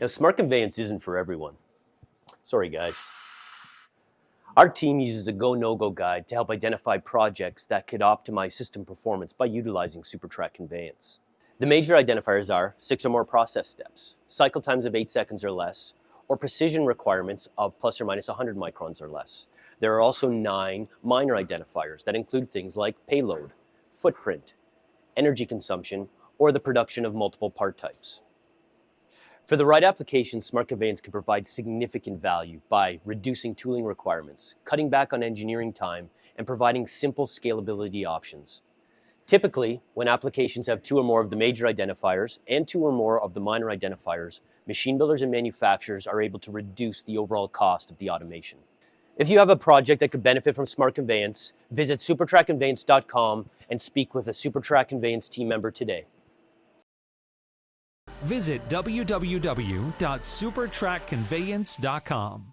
Now, Smart Conveyance isn't for everyone. Sorry, guys. Our team uses a go, no-go guide to help identify projects that could optimize system performance by utilizing SuperTrak CONVEYANCE. The major identifiers are 6 or more process steps, cycle times of 8 seconds or less, or precision requirements of plus or minus 100 microns or less. There are also 9 minor identifiers that include things like payload, footprint, energy consumption, or the production of multiple part types. For the right application, Smart Conveyance can provide significant value by reducing tooling requirements, cutting back on engineering time, and providing simple scalability options. Typically, when applications have 2 or more of the major identifiers and 2 or more of the minor identifiers, machine builders and manufacturers are able to reduce the overall cost of the automation. If you have a project that could benefit from Smart Conveyance, visit SuperTrakConveyance.com and speak with a SuperTrak Conveyance team member today. Visit www.supertrakconveyance.com.